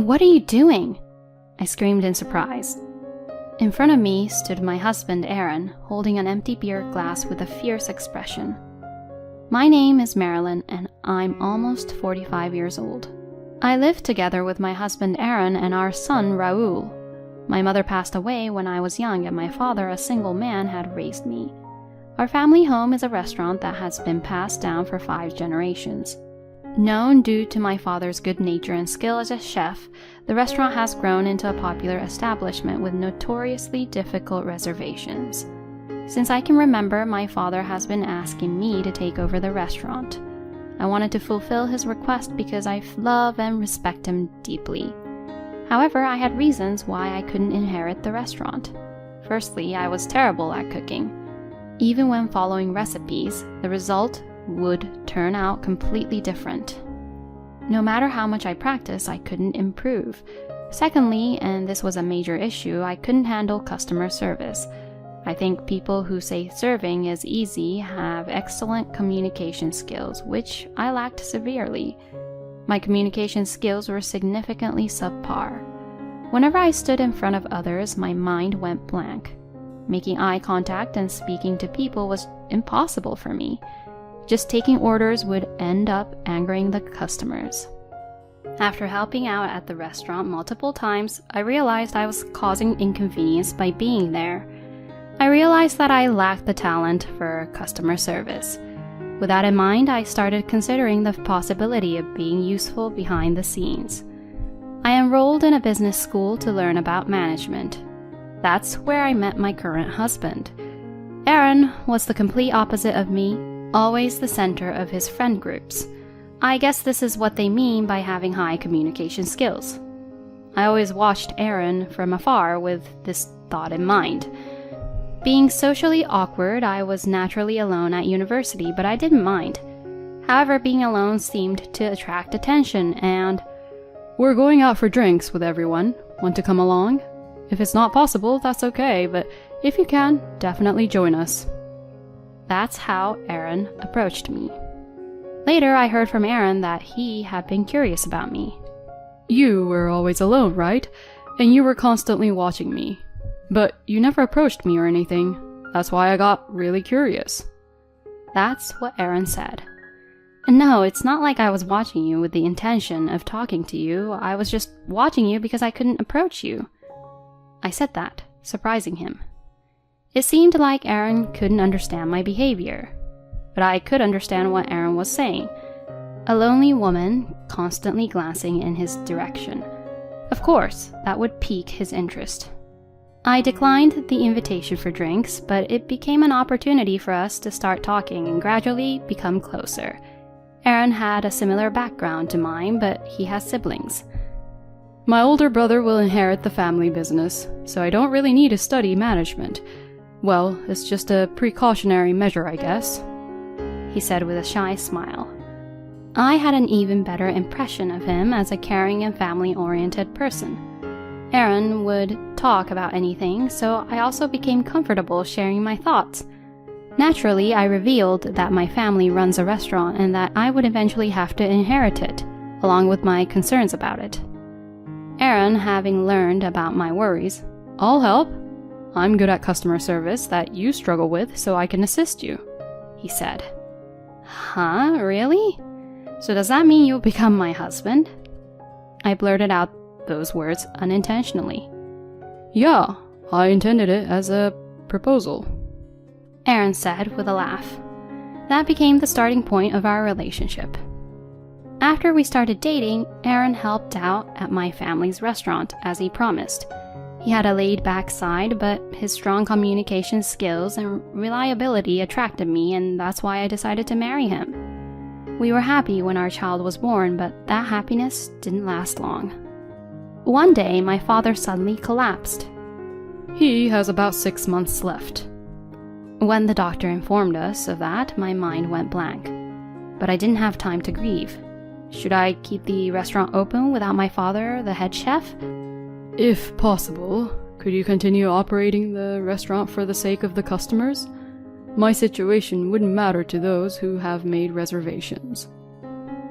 what are you doing?" I screamed in surprise. In front of me stood my husband, Aaron, holding an empty beer glass with a fierce expression. My name is Marilyn, and I'm almost 45 years old. I live together with my husband, Aaron, and our son, Raul. My mother passed away when I was young, and my father, a single man, had raised me. Our family home is a restaurant that has been passed down for 5 generations. Known due to my father's good nature and skill as a chef, the restaurant has grown into a popular establishment with notoriously difficult reservations. Since I can remember, my father has been asking me to take over the restaurant. I wanted to fulfill his request because I love and respect him deeply. However, I had reasons why I couldn't inherit the restaurant. Firstly, I was terrible at cooking. Even when following recipes, the result would turn out completely different. No matter how much I practiced, I couldn't improve. Secondly, and this was a major issue, I couldn't handle customer service. I think people who say serving is easy have excellent communication skills, which I lacked severely. My communication skills were significantly subpar. Whenever I stood in front of others, my mind went blank. Making eye contact and speaking to people was impossible for me. Just taking orders would end up angering the customers. After helping out at the restaurant multiple times, I realized I was causing inconvenience by being there. I realized that I lacked the talent for customer service. With that in mind, I started considering the possibility of being useful behind the scenes. I enrolled in a business school to learn about management. That's where I met my current husband. Aaron was the complete opposite of me, always the center of his friend groups. I guess this is what they mean by having high communication skills. I always watched Aaron from afar with this thought in mind. Being socially awkward, I was naturally alone at university, but I didn't mind. However, being alone seemed to attract attention, and "We're going out for drinks with everyone. Want to come along? If it's not possible, that's okay, but if you can, definitely join us." That's how Aaron approached me. Later, I heard from Aaron that he had been curious about me. "You were always alone, right? And you were constantly watching me. But you never approached me or anything. That's why I got really curious." That's what Aaron said. And no, it's not like I was watching you with the intention of talking to you. I was just watching you because I couldn't approach you. I said that, surprising him. It seemed like Aaron couldn't understand my behavior, but I could understand what Aaron was saying. A lonely woman constantly glancing in his direction. Of course, that would pique his interest. I declined the invitation for drinks, but it became an opportunity for us to start talking and gradually become closer. Aaron had a similar background to mine, but he has siblings. "My older brother will inherit the family business, so I don't really need to study management. Well, it's just a precautionary measure, I guess," he said with a shy smile. I had an even better impression of him as a caring and family-oriented person. Aaron would talk about anything, so I also became comfortable sharing my thoughts. Naturally, I revealed that my family runs a restaurant and that I would eventually have to inherit it, along with my concerns about it. Aaron, having learned about my worries, "I'll help. I'm good at customer service that you struggle with, so I can assist you," he said. "Huh? Really? So does that mean you'll become my husband?" I blurted out those words unintentionally. "Yeah, I intended it as a proposal," Aaron said with a laugh. That became the starting point of our relationship. After we started dating, Aaron helped out at my family's restaurant, as he promised. He had a laid-back side, but his strong communication skills and reliability attracted me, and that's why I decided to marry him. We were happy when our child was born, but that happiness didn't last long. One day, my father suddenly collapsed. "He has about 6 months left." When the doctor informed us of that, my mind went blank. But I didn't have time to grieve. Should I keep the restaurant open without my father, the head chef? "If possible, could you continue operating the restaurant for the sake of the customers? My situation wouldn't matter to those who have made reservations."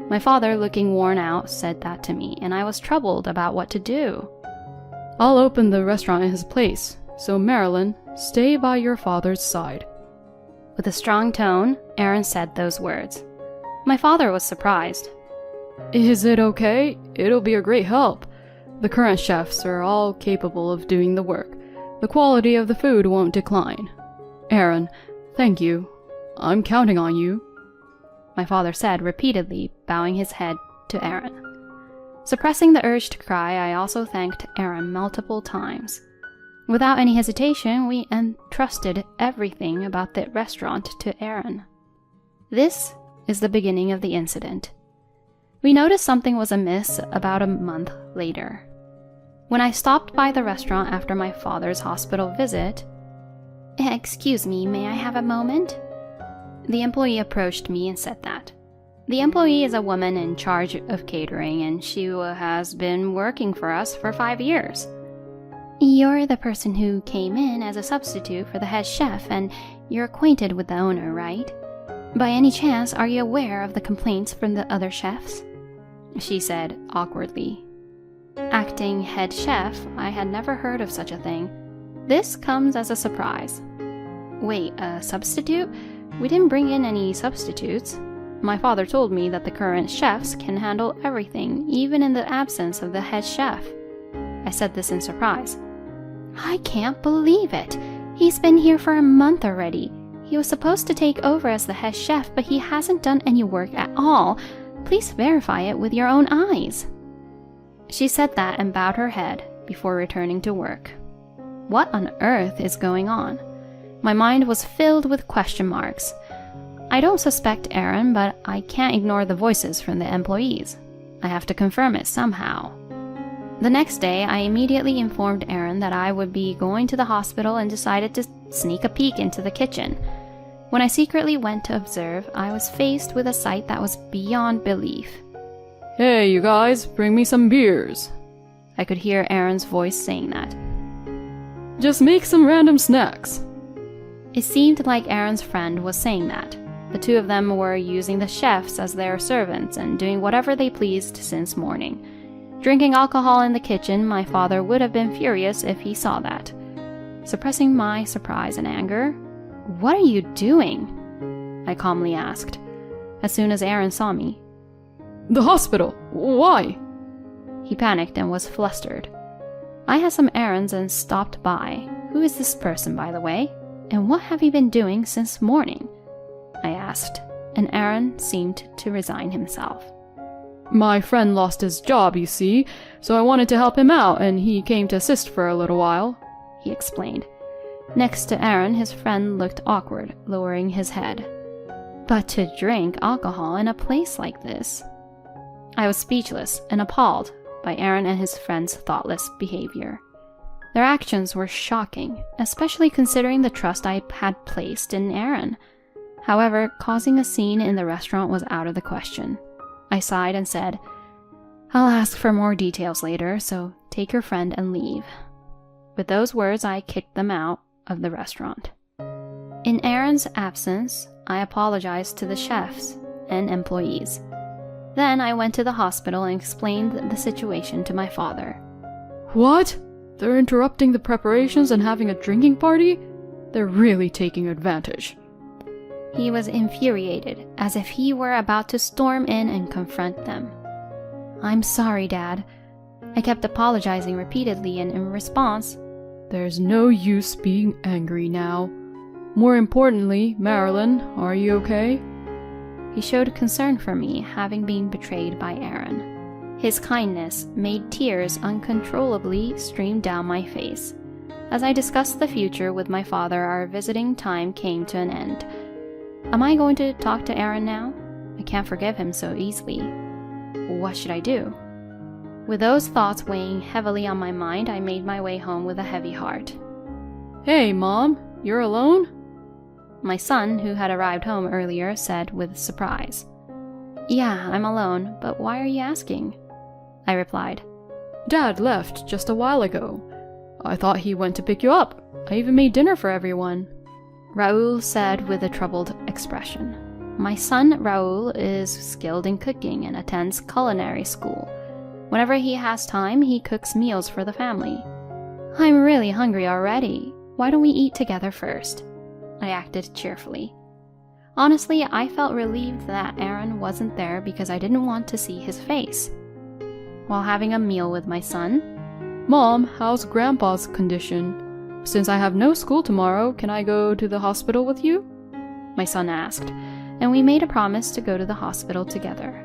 My father, looking worn out, said that to me, and I was troubled about what to do. I'll open the restaurant in his place, so Marilyn, stay by your father's side. With a strong tone, Aaron said those words. My father was surprised. Is it okay? It'll be a great help. The current chefs are all capable of doing the work. The quality of the food won't decline. Aaron, thank you. I'm counting on you. My father said repeatedly, bowing his head to Aaron. Suppressing the urge to cry, I also thanked Aaron multiple times. Without any hesitation, we entrusted everything about the restaurant to Aaron. This is the beginning of the incident. We noticed something was amiss about a month later. When I stopped by the restaurant after my father's hospital visit, "Excuse me, may I have a moment?" The employee approached me and said that. The employee is a woman in charge of catering, and she has been working for us for 5 years. You're the person who came in as a substitute for the head chef, and you're acquainted with the owner, right? By any chance, are you aware of the complaints from the other chefs? She said awkwardly. Acting head chef, I had never heard of such a thing. This comes as a surprise. Wait, a substitute? We didn't bring in any substitutes. My father told me that the current chefs can handle everything, even in the absence of the head chef. I said this in surprise. I can't believe it. He's been here for a month already. He was supposed to take over as the head chef, but he hasn't done any work at all. Please verify it with your own eyes. She said that and bowed her head before returning to work. What on earth is going on? My mind was filled with question marks. I don't suspect Aaron, but I can't ignore the voices from the employees. I have to confirm it somehow. The next day, I immediately informed Aaron that I would be going to the hospital and decided to sneak a peek into the kitchen. When I secretly went to observe, I was faced with a sight that was beyond belief. Hey, you guys, bring me some beers. I could hear Aaron's voice saying that. Just make some random snacks. It seemed like Aaron's friend was saying that. The two of them were using the chefs as their servants and doing whatever they pleased since morning. Drinking alcohol in the kitchen, my father would have been furious if he saw that. Suppressing my surprise and anger, "What are you doing?" I calmly asked, as soon as Aaron saw me. The hospital. Why? He panicked and was flustered. I had some errands and stopped by. Who is this person, by the way? And what have you been doing since morning? I asked, and Aaron seemed to resign himself. My friend lost his job, you see, so I wanted to help him out, and he came to assist for a little while, he explained. Next to Aaron, his friend looked awkward, lowering his head. But to drink alcohol in a place like this? I was speechless and appalled by Aaron and his friend's thoughtless behavior. Their actions were shocking, especially considering the trust I had placed in Aaron. However, causing a scene in the restaurant was out of the question. I sighed and said, "I'll ask for more details later, so take your friend and leave." With those words, I kicked them out of the restaurant. In Aaron's absence, I apologized to the chefs and employees. Then I went to the hospital and explained the situation to my father. What? They're interrupting the preparations and having a drinking party? They're really taking advantage. He was infuriated, as if he were about to storm in and confront them. "I'm sorry, Dad." I kept apologizing repeatedly, and in response, "There's no use being angry now. More importantly, Marilyn, are you okay?" He showed concern for me, having been betrayed by Aaron. His kindness made tears uncontrollably stream down my face. As I discussed the future with my father, our visiting time came to an end. Am I going to talk to Aaron now? I can't forgive him so easily. What should I do? With those thoughts weighing heavily on my mind, I made my way home with a heavy heart. Hey, Mom, you're alone? My son, who had arrived home earlier, said with surprise. "Yeah, I'm alone, but why are you asking?" I replied. Dad left just a while ago. I thought he went to pick you up. I even made dinner for everyone. Raoul said with a troubled expression. My son Raul is skilled in cooking and attends culinary school. Whenever he has time, he cooks meals for the family. I'm really hungry already. Why don't we eat together first? I acted cheerfully. Honestly, I felt relieved that Aaron wasn't there because I didn't want to see his face. While having a meal with my son, Mom, how's Grandpa's condition? Since I have no school tomorrow, can I go to the hospital with you? My son asked, and we made a promise to go to the hospital together.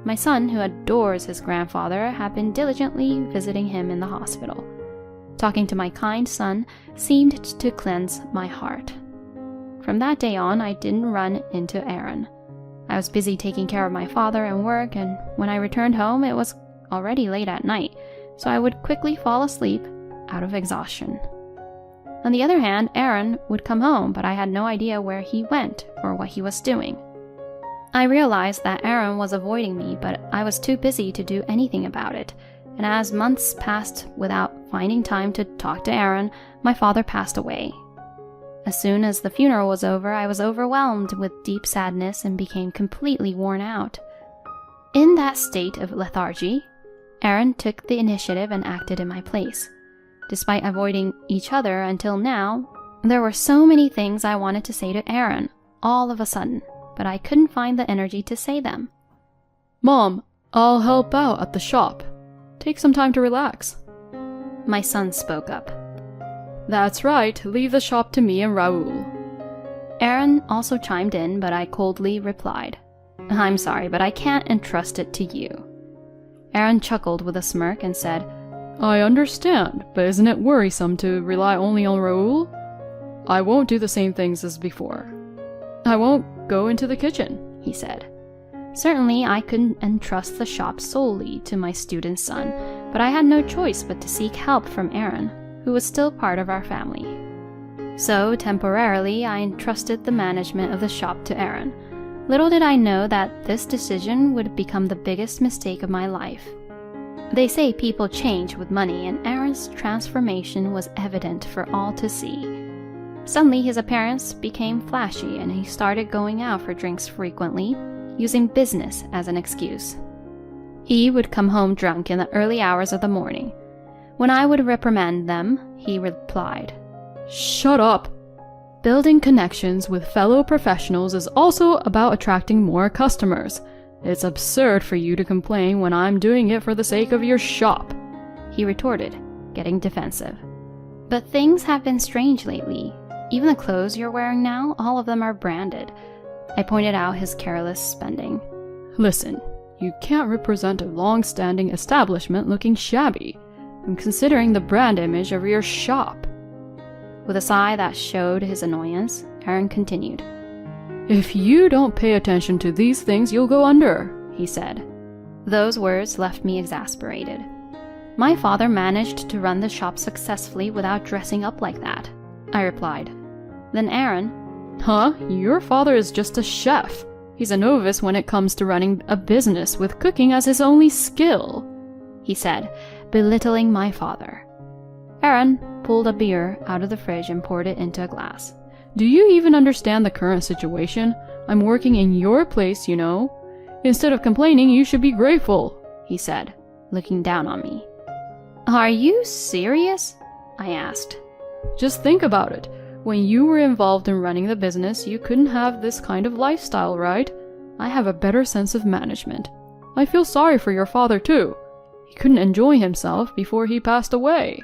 My son, who adores his grandfather, had been diligently visiting him in the hospital. Talking to my kind son seemed to cleanse my heart. From that day on, I didn't run into Aaron. I was busy taking care of my father and work, and when I returned home, it was already late at night, so I would quickly fall asleep out of exhaustion. On the other hand, Aaron would come home, but I had no idea where he went or what he was doing. I realized that Aaron was avoiding me, but I was too busy to do anything about it, and as months passed without finding time to talk to Aaron, my father passed away. As soon as the funeral was over, I was overwhelmed with deep sadness and became completely worn out. In that state of lethargy, Aaron took the initiative and acted in my place. Despite avoiding each other until now, there were so many things I wanted to say to Aaron all of a sudden, but I couldn't find the energy to say them. Mom, I'll help out at the shop. Take some time to relax. My son spoke up. That's right, leave the shop to me and Raul. Aaron also chimed in, but I coldly replied, I'm sorry, but I can't entrust it to you. Aaron chuckled with a smirk and said, I understand, but isn't it worrisome to rely only on Raul? I won't do the same things as before. I won't go into the kitchen, he said. Certainly, I couldn't entrust the shop solely to my student son, but I had no choice but to seek help from Aaron, who was still part of our family. So, temporarily, I entrusted the management of the shop to Aaron. Little did I know that this decision would become the biggest mistake of my life. They say people change with money, and Aaron's transformation was evident for all to see. Suddenly, his appearance became flashy, and he started going out for drinks frequently, using business as an excuse. He would come home drunk in the early hours of the morning. When I would reprimand them, he replied, Shut up! Building connections with fellow professionals is also about attracting more customers. It's absurd for you to complain when I'm doing it for the sake of your shop, he retorted, getting defensive. But things have been strange lately. Even the clothes you're wearing now, all of them are branded. I pointed out his careless spending. Listen, you can't represent a long-standing establishment looking shabby. I'm considering the brand image of your shop. With a sigh that showed his annoyance, Aaron continued. If you don't pay attention to these things, you'll go under, he said. Those words left me exasperated. My father managed to run the shop successfully without dressing up like that, I replied. Then Aaron, Huh? Your father is just a chef. He's a novice when it comes to running a business with cooking as his only skill, he said, belittling my father. Aaron pulled a beer out of the fridge and poured it into a glass. Do you even understand the current situation? I'm working in your place, you know. Instead of complaining, you should be grateful, he said, looking down on me. Are you serious? I asked. Just think about it. When you were involved in running the business, you couldn't have this kind of lifestyle, right? I have a better sense of management. I feel sorry for your father, too. He couldn't enjoy himself before he passed away.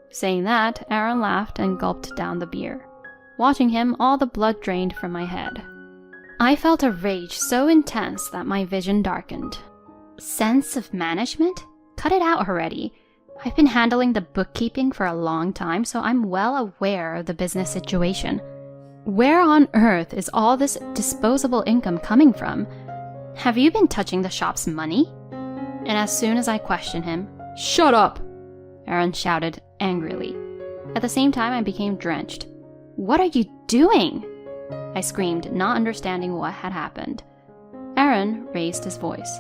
Saying that, Aaron laughed and gulped down the beer. Watching him, all the blood drained from my head. I felt a rage so intense that my vision darkened. Sense of management? Cut it out already. I've been handling the bookkeeping for a long time, so I'm well aware of the business situation. Where on earth is all this disposable income coming from? Have you been touching the shop's money? And as soon as I questioned him, Shut up! Aaron shouted angrily. At the same time, I became drenched. What are you doing? I screamed, not understanding what had happened. Aaron raised his voice.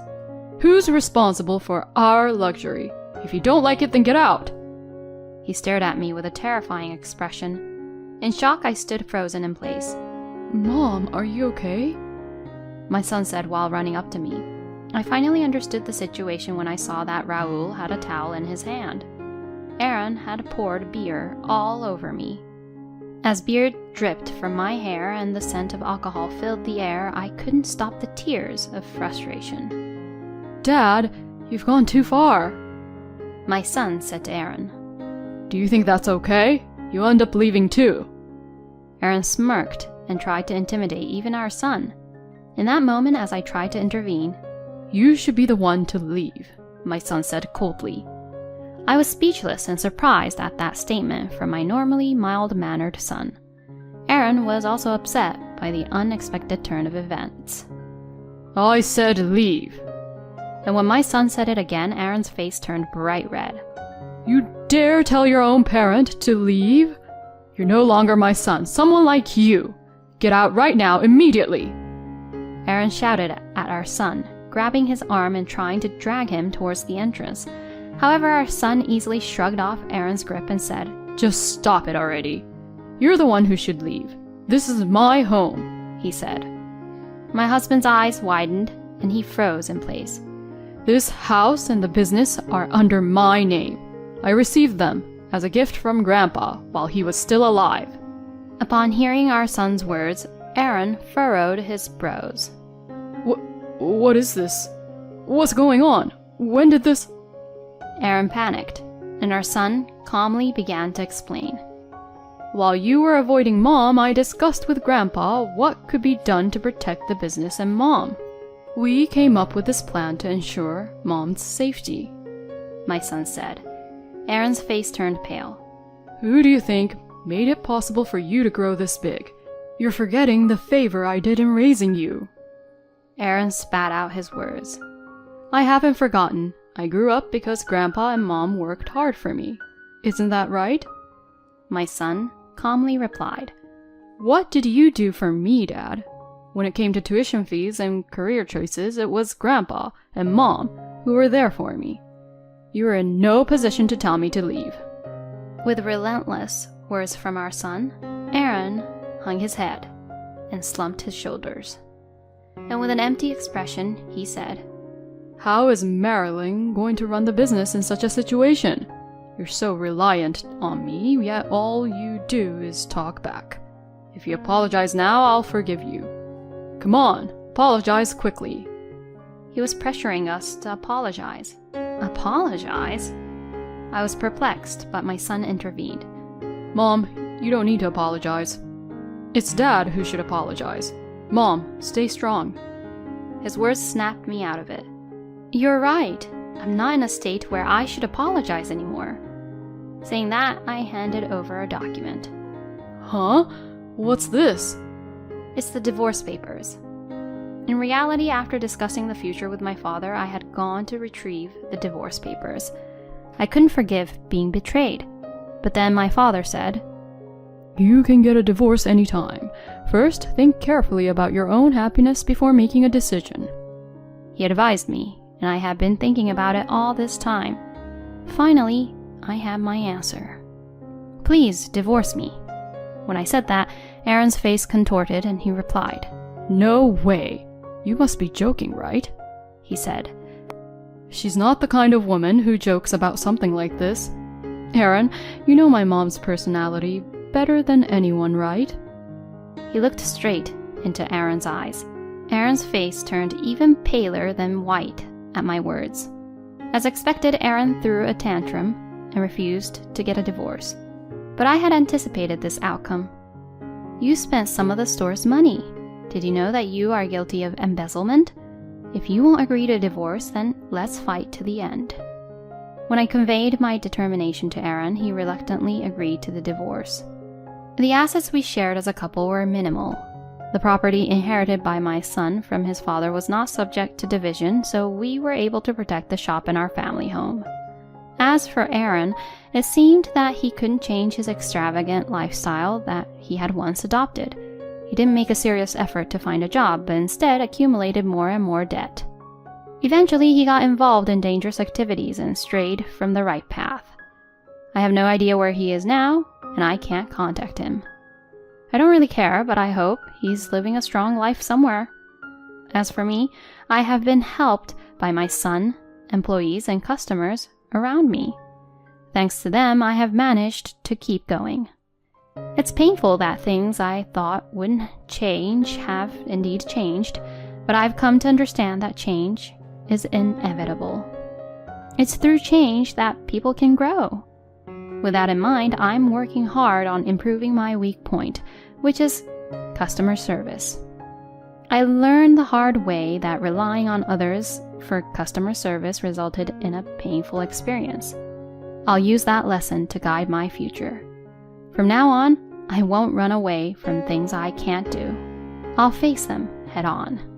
Who's responsible for our luxury? If you don't like it, then get out! He stared at me with a terrifying expression. In shock, I stood frozen in place. Mom, are you okay? my son said while running up to me. I finally understood the situation when I saw that Raoul had a towel in his hand. Aaron had poured beer all over me. As beer dripped from my hair and the scent of alcohol filled the air, I couldn't stop the tears of frustration. Dad, you've gone too far, my son said to Aaron. Do you think that's okay? You'll end up leaving too. Aaron smirked and tried to intimidate even our son. In that moment, as I tried to intervene, You should be the one to leave, my son said coldly. I was speechless and surprised at that statement from my normally mild-mannered son. Aaron was also upset by the unexpected turn of events. I said leave. And when my son said it again, Aaron's face turned bright red. You dare tell your own parent to leave? You're no longer my son, someone like you. Get out right now, immediately. Aaron shouted at our son, grabbing his arm and trying to drag him towards the entrance. However, our son easily shrugged off Aaron's grip and said, Just stop it already. You're the one who should leave. This is my home, he said. My husband's eyes widened and he froze in place. This house and the business are under my name. I received them as a gift from Grandpa while he was still alive. Upon hearing our son's words, Aaron furrowed his brows. What is this? What's going on? When did this... Aaron panicked, and our son calmly began to explain. While you were avoiding Mom, I discussed with Grandpa what could be done to protect the business and Mom. We came up with this plan to ensure Mom's safety, my son said. Aaron's face turned pale. Who do you think made it possible for you to grow this big? You're forgetting the favor I did in raising you. Aaron spat out his words. I haven't forgotten. I grew up because Grandpa and Mom worked hard for me. Isn't that right? My son calmly replied. What did you do for me, Dad? When it came to tuition fees and career choices, it was Grandpa and Mom who were there for me. You were in no position to tell me to leave. With relentless words from our son, Aaron hung his head and slumped his shoulders. And with an empty expression, he said, How is Marilyn going to run the business in such a situation? You're so reliant on me, yet all you do is talk back. If you apologize now, I'll forgive you. Come on, apologize quickly. He was pressuring us to apologize. Apologize? I was perplexed, but my son intervened. Mom, you don't need to apologize. It's Dad who should apologize. Mom, stay strong. His words snapped me out of it. You're right. I'm not in a state where I should apologize anymore. Saying that, I handed over a document. Huh? What's this? It's the divorce papers. In reality, after discussing the future with my father, I had gone to retrieve the divorce papers. I couldn't forgive being betrayed. But then my father said, You can get a divorce anytime. First, think carefully about your own happiness before making a decision. He advised me, and I had been thinking about it all this time. Finally, I had my answer. Please divorce me. When I said that, Aaron's face contorted and he replied, No way. You must be joking, right? He said. She's not the kind of woman who jokes about something like this. Aaron, you know my mom's personality better than anyone, right? He looked straight into Aaron's eyes. Aaron's face turned even paler than white at my words. As expected, Aaron threw a tantrum and refused to get a divorce. But I had anticipated this outcome. You spent some of the store's money. Did you know that you are guilty of embezzlement? If you won't agree to divorce, then let's fight to the end. When I conveyed my determination to Aaron, he reluctantly agreed to the divorce. The assets we shared as a couple were minimal. The property inherited by my son from his father was not subject to division, so we were able to protect the shop in our family home. As for Aaron, it seemed that he couldn't change his extravagant lifestyle that he had once adopted. He didn't make a serious effort to find a job, but instead accumulated more and more debt. Eventually, he got involved in dangerous activities and strayed from the right path. I have no idea where he is now, and I can't contact him. I don't really care, but I hope he's living a strong life somewhere. As for me, I have been helped by my son, employees, and customers around me. Thanks to them, I have managed to keep going. It's painful that things I thought wouldn't change have indeed changed, but I've come to understand that change is inevitable. It's through change that people can grow. With that in mind, I'm working hard on improving my weak point, which is customer service. I learned the hard way that relying on others for customer service resulted in a painful experience. I'll use that lesson to guide my future. From now on, I won't run away from things I can't do. I'll face them head on.